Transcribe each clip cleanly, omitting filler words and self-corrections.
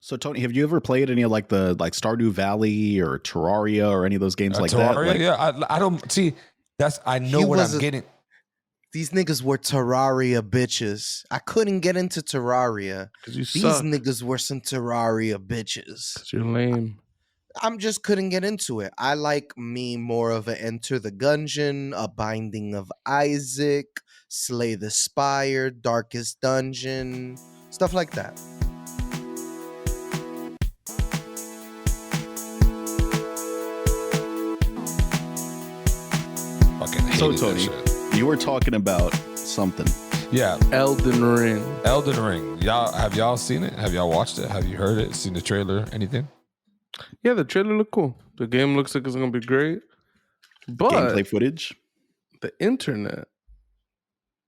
So Tony, have you ever played any of like the Stardew Valley or Terraria or any of those games like Terraria, that? Like, yeah, I don't see. I know what I'm getting. These niggas were Terraria bitches. I couldn't get into Terraria. These suck. Niggas were some Terraria bitches. 'Cause you're lame. I'm just couldn't get into it. I like me more of an Enter the Gungeon, a Binding of Isaac, Slay the Spire, Darkest Dungeon, stuff like that. So Tony, you were talking about something. Yeah, Elden Ring. Elden Ring. Have y'all seen it? Have y'all watched it? Have you heard it? Seen the trailer? Anything? Yeah, the trailer looked cool. The game looks like it's gonna be great. But Gameplay footage. The internet,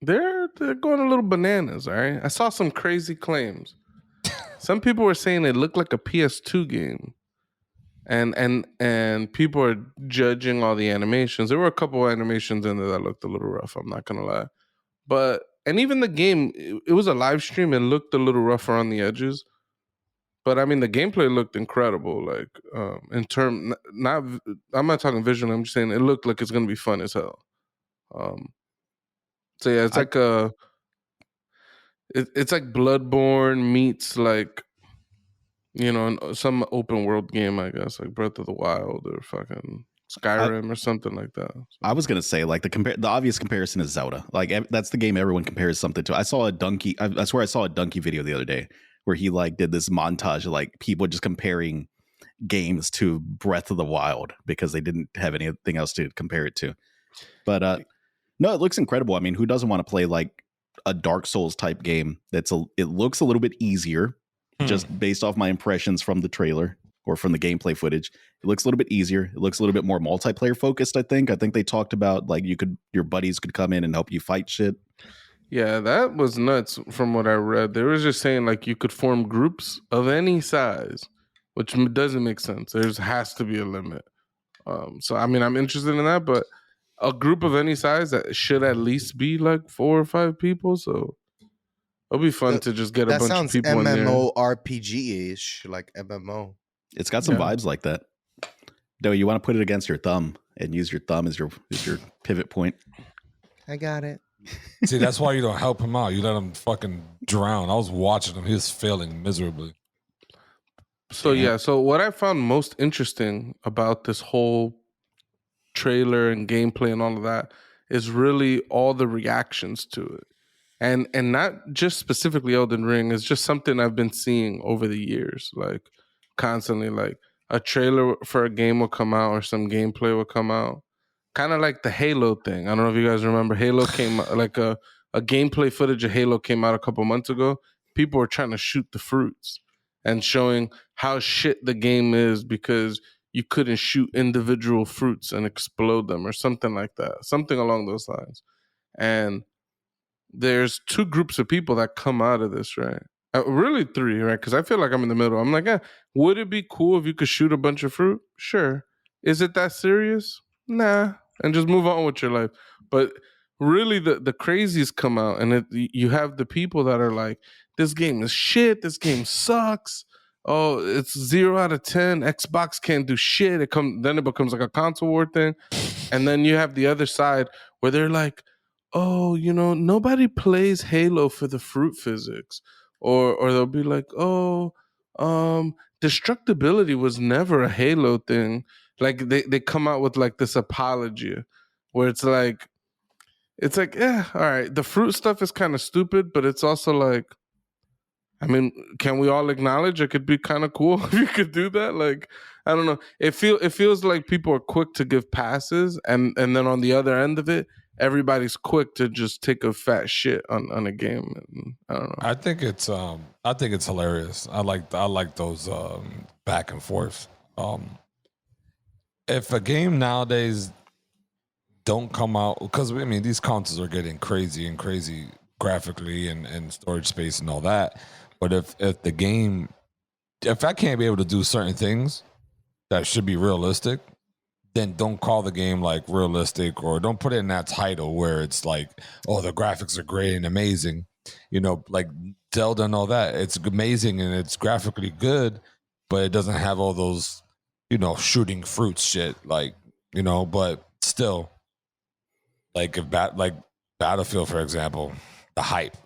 they're going a little bananas. All right, I saw some crazy claims. Some people were saying it looked like a PS2 game, and people are judging all the animations. There were a couple of animations in there that looked a little rough. I'm not gonna lie, and even the game, it was a live stream and looked a little rougher on the edges. But I mean, the gameplay looked incredible. Like I'm not talking visually. I'm just saying it looked like it's gonna be fun as hell. So yeah, it's it's like Bloodborne meets like, some open world game, I guess, like Breath of the Wild or fucking Skyrim or something like that. I was gonna say like the obvious comparison is Zelda. Like that's the game everyone compares something to. I saw a donkey. I swear I saw a donkey video the other day where he like did this montage of like people just comparing games to Breath of the Wild because they didn't have anything else to compare it to. But no, it looks incredible. I mean, who doesn't want to play like a Dark Souls type game? It looks a little bit easier, just based off my impressions from the trailer or from the gameplay footage. It looks a little bit easier. It looks a little bit more multiplayer focused. I think they talked about like your buddies could come in and help you fight shit. Yeah, that was nuts from what I read. They were just saying like you could form groups of any size, which doesn't make sense. There has to be a limit. So I mean, I'm interested in that, but a group of any size that should at least be like 4 or 5 people. So it'll be fun to just get a bunch of people in there. MMORPG-ish, like MMO. It's got some vibes like that. Though you want to put it against your thumb and use your thumb as your pivot point. I got it. See, that's why you don't help him out. You let him fucking drown. I was watching him. He was failing miserably. So so what I found most interesting about this whole trailer and gameplay and all of that is really all the reactions to it. And not just specifically Elden Ring, it's just something I've been seeing over the years, like constantly, like a trailer for a game will come out or some gameplay will come out. Kind of like the Halo thing. I don't know if you guys remember. Halo came like a gameplay footage of Halo came out a couple months ago. People were trying to shoot the fruits and showing how shit the game is because you couldn't shoot individual fruits and explode them or something like that. Something along those lines. And there's 2 groups of people that come out of this, right? Really 3, right? Because I feel like I'm in the middle. I'm like, would it be cool if you could shoot a bunch of fruit? Sure. Is it that serious? Nah. And just move on with your life. But really, the crazies come out, and you have the people that are like, this game is shit. This game sucks. Oh, it's 0 out of 10. Xbox can't do shit. Then it becomes like a console war thing. And then you have the other side where they're like, oh, nobody plays Halo for the fruit physics. Or they'll be like, oh, destructibility was never a Halo thing. Like they come out with like this apology where it's like, all right, the fruit stuff is kind of stupid, but it's also like, I mean, can we all acknowledge it could be kind of cool if you could do that? Like, I don't know. It feels like people are quick to give passes, and then on the other end of it, everybody's quick to just take a fat shit on a game. And I don't know. I think it's hilarious. I like those back and forth. If a game nowadays don't come out, because I mean these consoles are getting crazy graphically and storage space and all that. But if I can't be able to do certain things that should be realistic, then don't call the game like realistic, or don't put it in that title where it's like, oh, the graphics are great and amazing. like Zelda and all that. It's amazing and it's graphically good, but it doesn't have all those, shooting fruits shit. Like, but still, like like Battlefield, for example, the hype.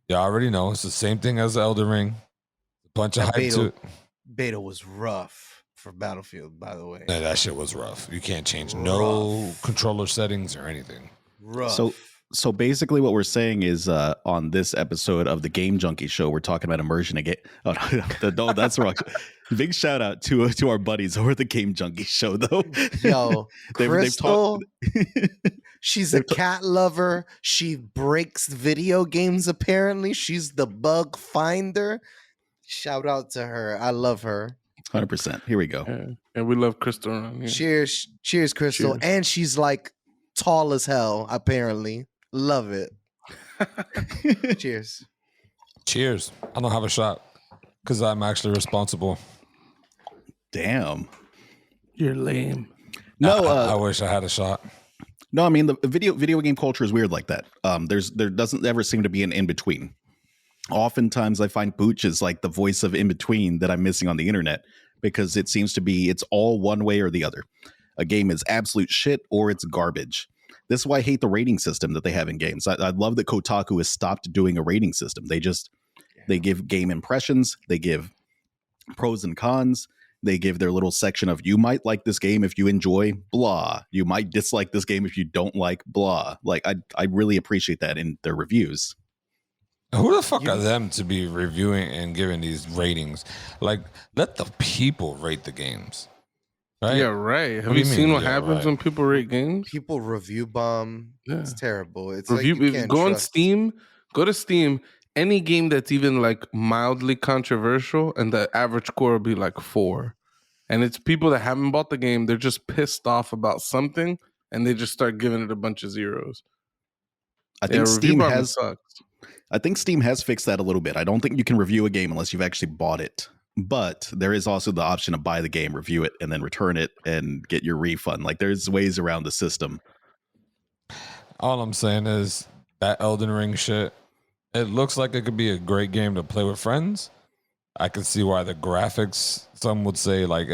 You already know it's the same thing as Elden Ring. A bunch of hype to it. Beta was rough for Battlefield, by the way. Yeah, that shit was rough. You can't change no controller settings or anything. Rough. So basically what we're saying is on this episode of the Game Junkie Show, we're talking about immersion again. Oh, no, that's wrong. Big shout out to our buddies over the Game Junkie Show, though. Yo, Crystal, she's a cat lover. She breaks video games, apparently. She's the bug finder. Shout out to her. I love her. 100%. Here we go. Yeah. And we love Crystal around here. Cheers, Crystal. Cheers. And she's like tall as hell, apparently. Love it. Cheers. Cheers. I don't have a shot because I'm actually responsible. Damn. You're lame. No, I wish I had a shot. No, I mean the video game culture is weird like that. There doesn't ever seem to be an in between. Oftentimes, I find Booch is like the voice of in between that I'm missing on the internet because it seems to be it's all one way or the other. A game is absolute shit or it's garbage. This is why I hate the rating system that they have in games. I love that Kotaku has stopped doing a rating system. They give game impressions, they give pros and cons, they give their little section of you might like this game if you enjoy blah, you might dislike this game if you don't like blah. Like I really appreciate that in their reviews. Who the fuck are them to be reviewing and giving these ratings? Like, let the people rate the games. Right? Yeah, right. Have you seen what happens when people rate games? People review bomb. Yeah. It's terrible. It's review. Like you can't go on Steam. Go to Steam. Any game that's even like mildly controversial, and the average score will be like 4. And it's people that haven't bought the game. They're just pissed off about something, and they just start giving it a bunch of zeros. I think Steam has. I think Steam has fixed that a little bit. I don't think you can review a game unless you've actually bought it. But there is also the option to buy the game, review it, and then return it and get your refund. Like there's ways around the system. All I'm saying is that Elden Ring shit, it looks like it could be a great game to play with friends. I can see why the graphics, some would say like,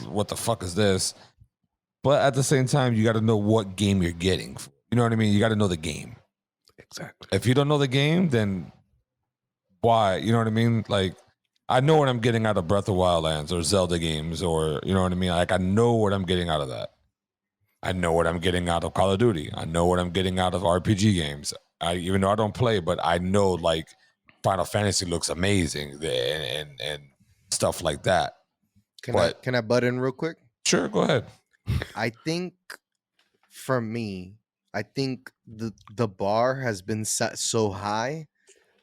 what the fuck is this? But at the same time, you got to know what game you're getting. You know what I mean? You got to know the game. Exactly. If you don't know the game, then why? You know what I mean? Like, I know what I'm getting out of Breath of Wildlands or Zelda games, or you know what I mean? Like, I know what I'm getting out of that. I know what I'm getting out of Call of Duty. I know what I'm getting out of RPG games. Even though I don't play, but I know like Final Fantasy looks amazing and stuff like that. Can I butt in real quick? Sure, go ahead. I think for me, the bar has been set so high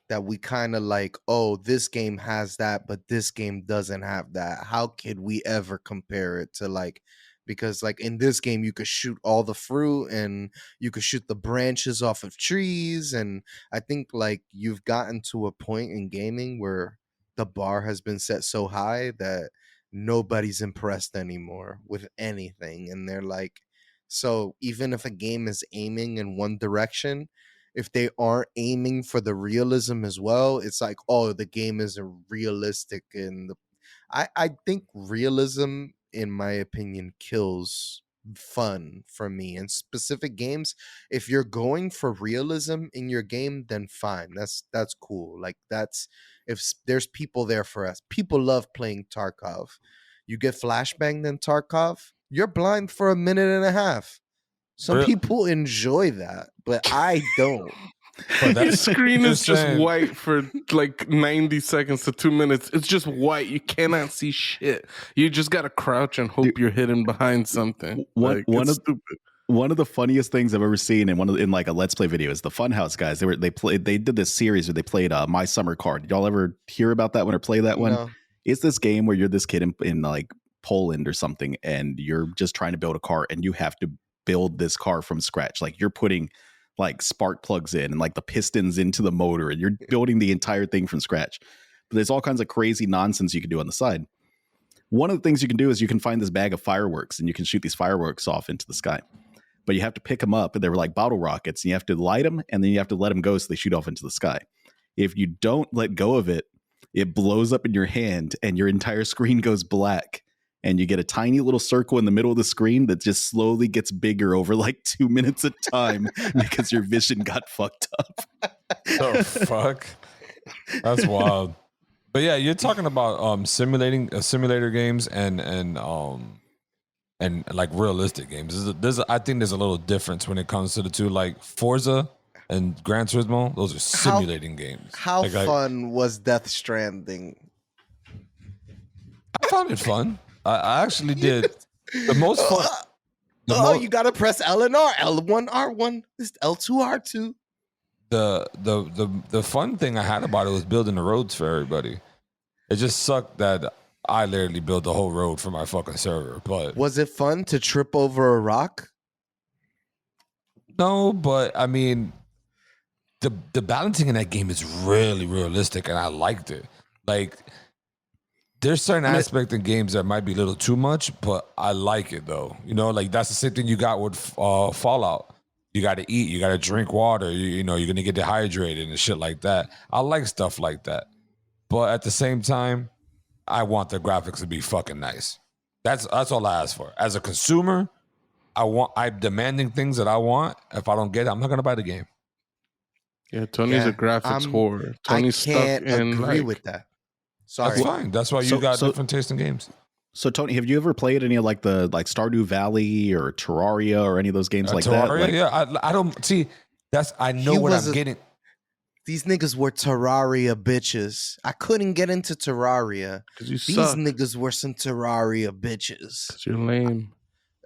that we kind of like, oh, this game has that, but this game doesn't have that. How could we ever compare it to like, because like in this game, you could shoot all the fruit and you could shoot the branches off of trees. And I think like you've gotten to a point in gaming where the bar has been set so high that nobody's impressed anymore with anything. And they're like, so even if a game is aiming in one direction, if they aren't aiming for the realism as well, it's like, oh, the game isn't realistic. And I think realism, in my opinion, kills fun for me. In specific games, if you're going for realism in your game, then fine. That's cool. Like if there's people there for us. People love playing Tarkov. You get flashbanged in Tarkov, you're blind for a minute and a half. Some people enjoy that, but I don't. But your screen is just white for like 90 seconds to 2 minutes. It's just white. You cannot see shit. You just gotta crouch and hope you're hidden behind something. One of the funniest things I've ever seen in like a Let's Play video is the Funhouse guys. They did this series where they played My Summer Car. Did y'all ever hear about that one or play that one? No. It's this game where you're this kid in like Poland or something, and you're just trying to build a car, and you have to build this car from scratch. Like you're putting like spark plugs in and like the pistons into the motor, and you're building the entire thing from scratch. But there's all kinds of crazy nonsense you can do on the side. One of the things you can do is you can find this bag of fireworks, and you can shoot these fireworks off into the sky. but you have to pick them up, and they were like bottle rockets, and you have to light them, and then you have to let them go so they shoot off into the sky. If you don't let go of it, it blows up in your hand, and your entire screen goes black, and you get a tiny little circle in the middle of the screen that just slowly gets bigger over like 2 minutes at a time because your vision got fucked up. The fuck? That's wild. But yeah, you're talking about simulator games and like realistic games. I think there's a little difference when it comes to the two. Like Forza and Gran Turismo, those are simulating games. How like, fun was Death Stranding? I found it fun. I actually did. The most fun. You gotta press L and R, L1, R1, L2, R2. The fun thing I had about it was building the roads for everybody. It just sucked that I literally built the whole road for my fucking server. But was it fun to trip over a rock? No, but I mean, the balancing in that game is really realistic, and I liked it. Like, there's certain aspects in games that might be a little too much, but I like it though. You know, like that's the same thing you got with Fallout. You got to eat, you got to drink water. You know, you're gonna get dehydrated and shit like that. I like stuff like that, but at the same time, I want the graphics to be fucking nice. That's all I ask for. As a consumer, I'm demanding things that I want. If I don't get it, I'm not gonna buy the game. Yeah, Tony's a graphics whore. Tony's I can't stuck in agree with that. Sorry. That's fine. That's why you got different taste in games. So Tony, have you ever played any of like Stardew Valley or Terraria or any of those games like Terraria, that? Like, yeah, I don't see. I know what I'm getting. These niggas were Terraria bitches. I couldn't get into Terraria. These niggas were some Terraria bitches. 'Cause you're lame.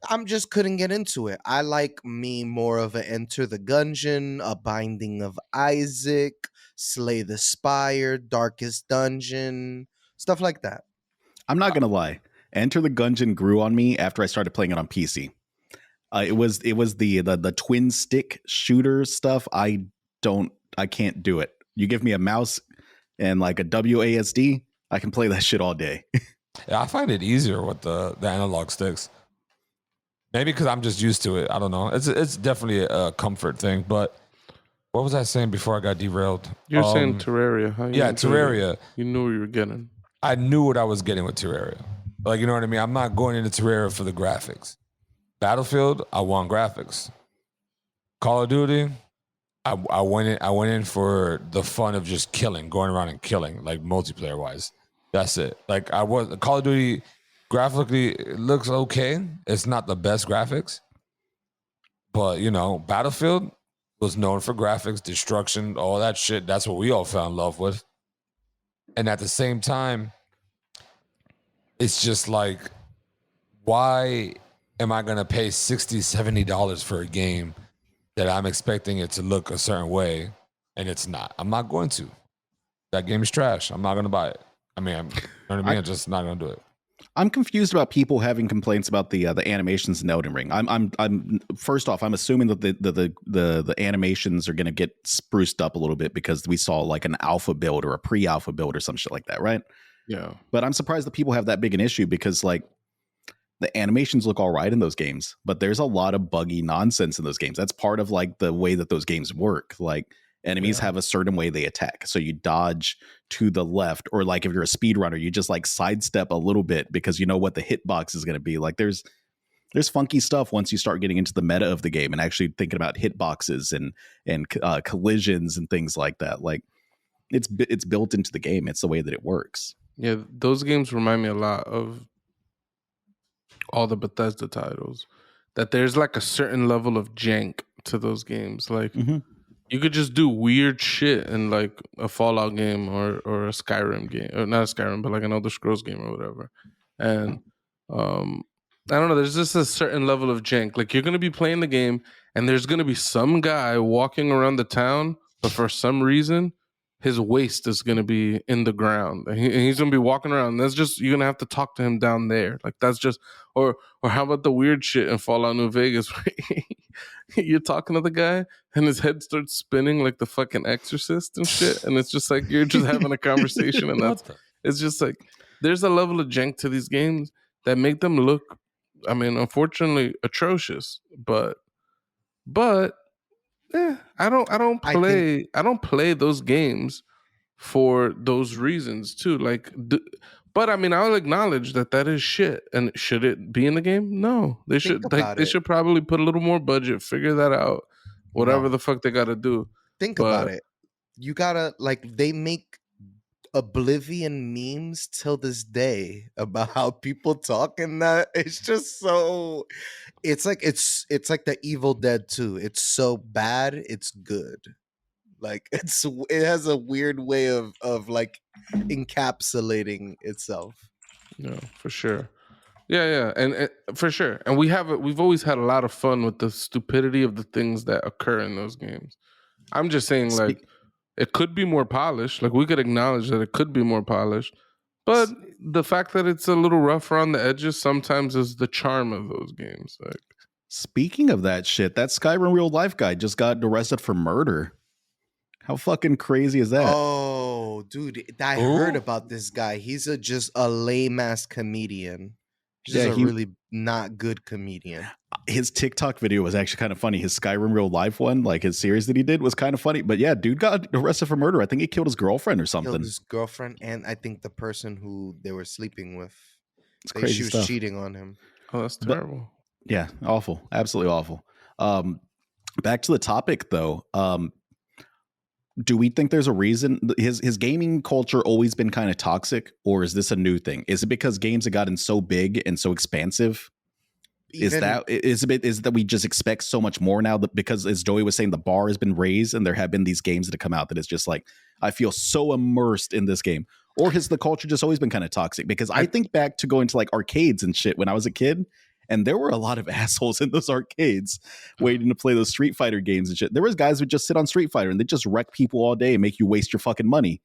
I'm just couldn't get into it. I like me more of an Enter the Gungeon, a Binding of Isaac, Slay the Spire, Darkest Dungeon, stuff like that. I'm not gonna lie. Enter the Gungeon grew on me after I started playing it on PC. It was the twin stick shooter stuff. I can't do it. You give me a mouse and like a WASD, I can play that shit all day. Yeah, I find it easier with the analog sticks. Maybe because I'm just used to it. I don't know. It's definitely a comfort thing. But what was I saying before I got derailed? You're saying Terraria. Huh? Terraria. You knew what you were getting. I knew what I was getting with Terraria. Like, you know what I mean? I'm not going into Terraria for the graphics. Battlefield, I want graphics. Call of Duty, I went in for the fun of just killing, going around and killing, like multiplayer wise. That's it. Like Call of Duty graphically, it looks okay. It's not the best graphics. But, you know, Battlefield was known for graphics, destruction, all that shit. That's what we all fell in love with. And at the same time, it's just like, why am I going to pay $60, $70 for a game that I'm expecting it to look a certain way and it's not? I'm not going to. That game is trash. I'm not going to buy it. I mean, you know what I mean? I'm just not going to do it. I'm confused about people having complaints about the animations in Elden Ring. I'm first off, I'm assuming that the animations are going to get spruced up a little bit because we saw like an alpha build or a pre-alpha build or some shit like that, right? Yeah. But I'm surprised that people have that big an issue because like the animations look all right in those games, but there's a lot of buggy nonsense in those games. That's part of like the way that those games work. Like enemies have a certain way they attack. So you dodge to the left, or like if you're a speedrunner, you just like sidestep a little bit because you know what the hitbox is going to be. Like there's funky stuff once you start getting into the meta of the game and actually thinking about hitboxes and collisions and things like that. Like it's built into the game. It's the way that it works. Yeah, those games remind me a lot of all the Bethesda titles. That there's like a certain level of jank to those games. Like you could just do weird shit in like a Fallout game or a Skyrim game, or not a Skyrim, but like an Elder Scrolls game or whatever. And I don't know, there's just a certain level of jank. Like you're gonna be playing the game and there's gonna be some guy walking around the town, but for some reason his waist is going to be in the ground and he's going to be walking around. That's just, you're going to have to talk to him down there. Like that's just, or how about the weird shit in Fallout New Vegas where you're talking to the guy and his head starts spinning like the fucking Exorcist and shit. And it's just like, you're just having a conversation and it's just like, there's a level of jank to these games that make them look, I mean, unfortunately atrocious, but But I don't I think play those games for those reasons too. Like, but I mean, I'll acknowledge that is shit. And should it be in the game? No, they think should like about they it. should probably put a little more budget, figure that out, whatever No, the fuck they got to do. think about But it. You gotta like they make Oblivion memes till this day about how people talk in that. It's just so. It's like the Evil Dead 2. It's so bad, it's good. Like it has a weird way of like encapsulating itself. no, for sure. Yeah, and for sure. And we've always had a lot of fun with the stupidity of the things that occur in those games. I'm just saying, like, it could be more polished. Like, we could acknowledge that it could be more polished, but the fact that it's a little rough around the edges sometimes is the charm of those games. Like, Speaking of that shit, that Skyrim real life guy just got arrested for murder. How fucking crazy is that? Oh, dude, I heard about this guy. He's just a lame ass comedian. He's just a really not good comedian. His TikTok video was actually kind of funny. His Skyrim real life one, like his series that he did, was kind of funny. But yeah, dude got arrested for murder. I think he killed his girlfriend or something. Killed his girlfriend, and I think the person who they were sleeping with. It's crazy she was stuff. cheating on him. oh, that's terrible. Yeah, awful. Absolutely awful. Back to the topic though. Do we think there's a reason his gaming culture always been kind of toxic, or is this a new thing? Is it because games have gotten so big and so expansive? Is that we just expect so much more now that, because as Joey was saying, the bar has been raised and there have been these games that have come out that it's just like, I feel so immersed in this game? Or has the culture just always been kind of toxic? Because I think back to going to like arcades and shit when I was a kid, and there were a lot of assholes in those arcades waiting to play those Street Fighter games and shit. There was guys who would just sit on Street Fighter and they just wreck people all day and make you waste your fucking money.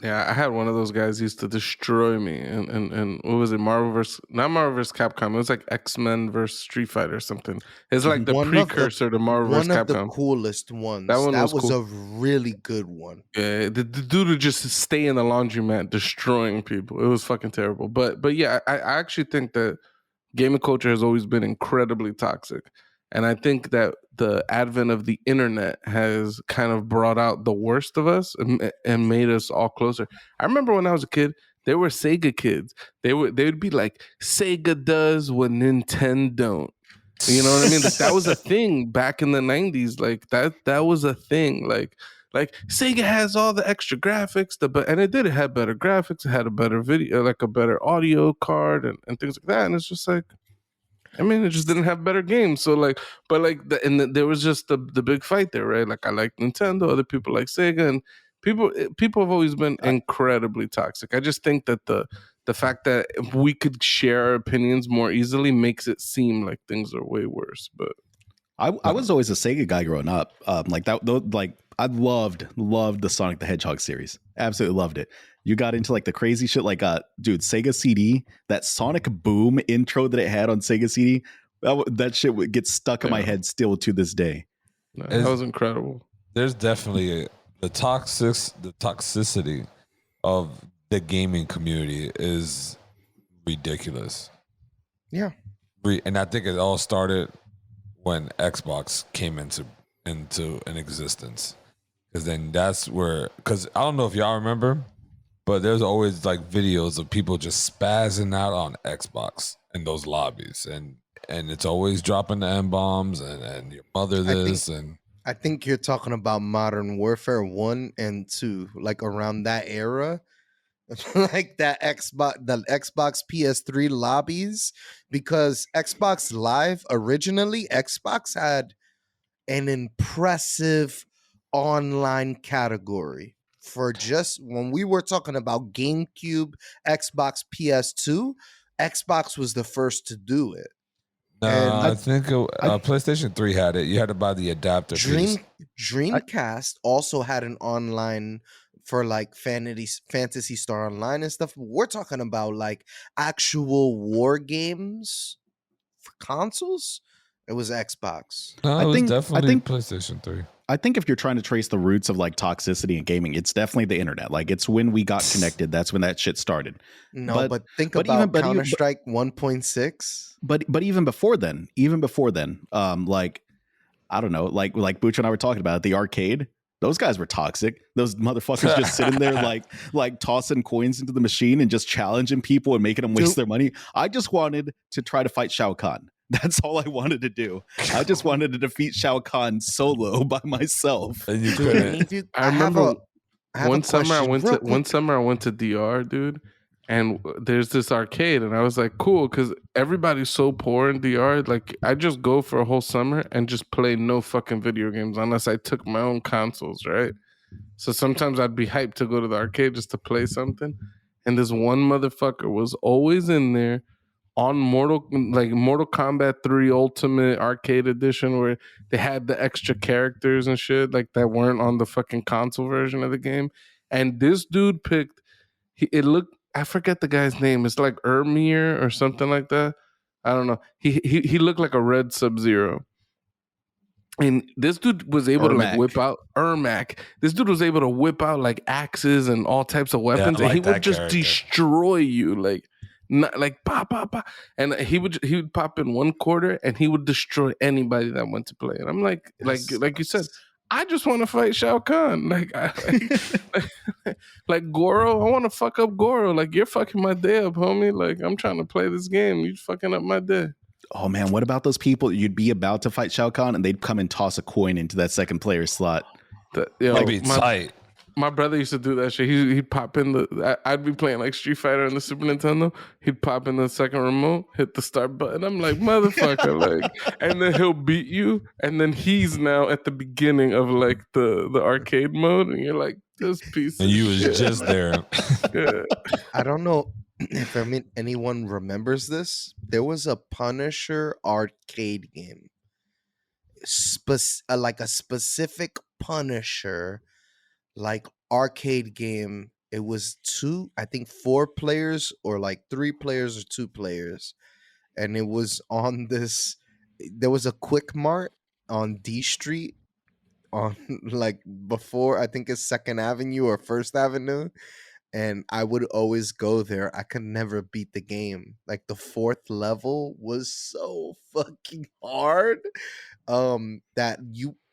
Yeah, I had one of those guys used to destroy me. And what was it? Not Marvel vs. Capcom. It was like X-Men versus Street Fighter or something. It's like the precursor to Marvel vs. Capcom. One of the coolest ones. That was cool. A really good one. Yeah, the dude would just stay in the laundromat destroying people. It was fucking terrible. But yeah, I actually think that gaming culture has always been incredibly toxic. And I think that the advent of the internet has kind of brought out the worst of us and made us all closer. I remember when I was a kid, there were Sega kids. They would be like, Sega does what Nintendo don't. You know what I mean? Like, that was a thing back in the 90s. Like that was a thing. Like Sega has all the extra graphics, and it had better graphics. It had a better video, like a better audio card and things like that. And it's just like, I mean, it just didn't have better games. So like, but like, there was just the big fight there, right? Like, I like Nintendo, other people like Sega, and people have always been incredibly toxic. I just think that the fact that we could share our opinions more easily makes it seem like things are way worse. But I was always a Sega guy growing up. Like that, like I loved the Sonic the Hedgehog series. Absolutely loved it. You got into like the crazy shit, like dude, Sega CD, that Sonic Boom intro that it had on Sega CD, that shit would get stuck in my head still to this day. That was incredible. There's definitely the toxicity of the gaming community is ridiculous. Yeah. And I think it all started when Xbox came into an existence. Because then that's where, because I don't know if y'all remember, but there's always like videos of people just spazzing out on Xbox in those lobbies. And it's always dropping the M-bombs and your mother this. I think you're talking about Modern Warfare 1 and 2, like around that era. Like the Xbox PS3 lobbies, because Xbox Live originally, Xbox had an impressive online category for just when we were talking about GameCube, Xbox, PS2. Xbox was the first to do it. I think PlayStation 3 had it. You had to buy the adapter. Dreamcast also had an online for like Fantasy Star Online and stuff. We're talking about like actual war games for consoles. It was Xbox. No, I think PlayStation 3. I think if you're trying to trace the roots of like toxicity in gaming, it's definitely the internet. Like it's when we got connected. That's when that shit started. No, but think about Counter-Strike 1.6. But even before then, like I don't know, like Booch and I were talking about at the arcade. Those guys were toxic. Those motherfuckers just sitting there like tossing coins into the machine and just challenging people and making them waste their money. I just wanted to try to fight Shao Kahn. That's all I wanted to do. I just wanted to defeat Shao Kahn solo by myself. And you couldn't. I remember one summer I went to DR, dude, and there's this arcade, and I was like, cool, because everybody's so poor in DR. Like, I just go for a whole summer and just play no fucking video games unless I took my own consoles, right? So sometimes I'd be hyped to go to the arcade just to play something, and this one motherfucker was always in there on Mortal Kombat 3 Ultimate Arcade Edition, where they had the extra characters and shit like that weren't on the fucking console version of the game. And this dude picked, I forget the guy's name. It's like Ermir or something like that. I don't know. He looked like a red Sub-Zero. And this dude was able to like whip out Ermac. This dude was able to whip out like axes and all types of weapons, and he would just destroy you, like pop, and he would pop in one quarter and he would destroy anybody that went to play. And I'm like you said, I just want to fight Shao Kahn. Like Goro, I want to fuck up Goro. Like, you're fucking my day up, homie. Like, I'm trying to play this game. You fucking up my day. Oh man, what about those people? You'd be about to fight Shao Kahn and they'd come and toss a coin into that second player slot. That'd be tight. My brother used to do that shit. He'd pop in I'd be playing like Street Fighter on the Super Nintendo. He'd pop in the second remote, hit the start button. I'm like, motherfucker, like, and then he'll beat you. And then he's now at the beginning of like the arcade mode, and you're like, this piece. And you shit. was just there. Yeah. I don't know if anyone remembers this. There was a Punisher arcade game, like a specific Punisher. Like arcade game. It was 4 players, or like 3 players or 2 players, and it was on this. There was a Quick Mart on D Street, on like before I think it's 2nd Avenue or 1st Avenue, and I would always go there. I could never beat the game. Like the 4th level was so fucking hard, that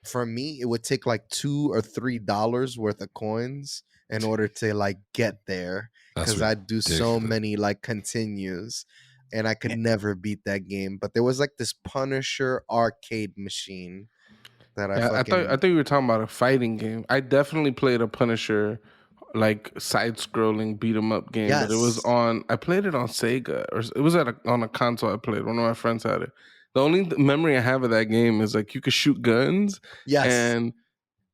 for me, it would take like $2 or $3 worth of coins in order to like get there, because I'd do so many like continues, and I could never beat that game. But there was like this Punisher arcade machine that I thought you were talking about a fighting game. I definitely played a Punisher like side-scrolling beat 'em up game, but it was on. I played it on Sega, or it was on a console. I played. One of my friends had it. The only memory I have of that game is like you could shoot guns. Yes. And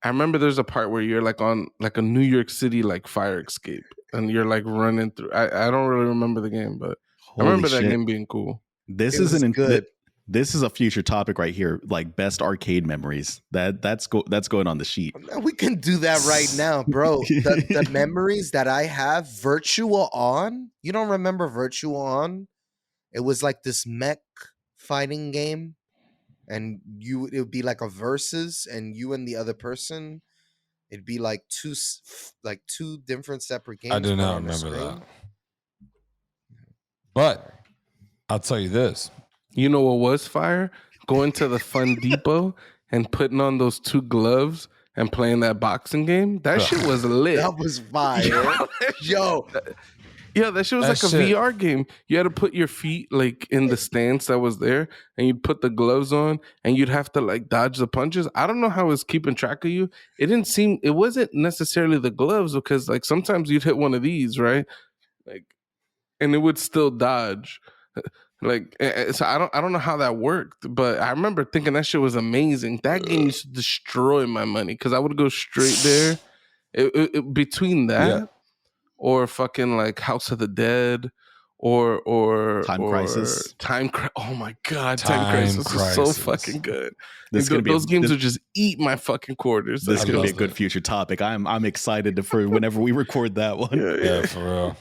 I remember there's a part where you're like on like a New York City like fire escape, and you're like running through. I don't really remember the game, but I remember that game being cool. This isn't good. This is a future topic right here, like best arcade memories. That's going on the sheet. We can do that right now, bro. The memories that I have, Virtua On. You don't remember Virtua On? It was like this mech fighting game, and it would be like a versus, and you and the other person, it'd be like two different separate games. I do not remember that, but I'll tell you this. You know what was fire? Going to the Fun Depot and putting on those 2 gloves and playing that boxing game. That shit was lit. That was fire. Yo. Yeah, that shit was like a VR game. You had to put your feet like in the stance that was there, and you'd put the gloves on, and you'd have to like dodge the punches. I don't know how it was keeping track of you. It wasn't necessarily the gloves, because like sometimes you'd hit one of these, right? Like, and it would still dodge. Like, so I don't know how that worked, but I remember thinking that shit was amazing. That game used to destroy my money, because I would go straight there. Between that or fucking like House of the Dead or Time Crisis. Oh my god, Time Crisis is so fucking good. Those games would just eat my fucking quarters. This is gonna be a good future topic. I'm excited for whenever we record that one. Yeah, for real.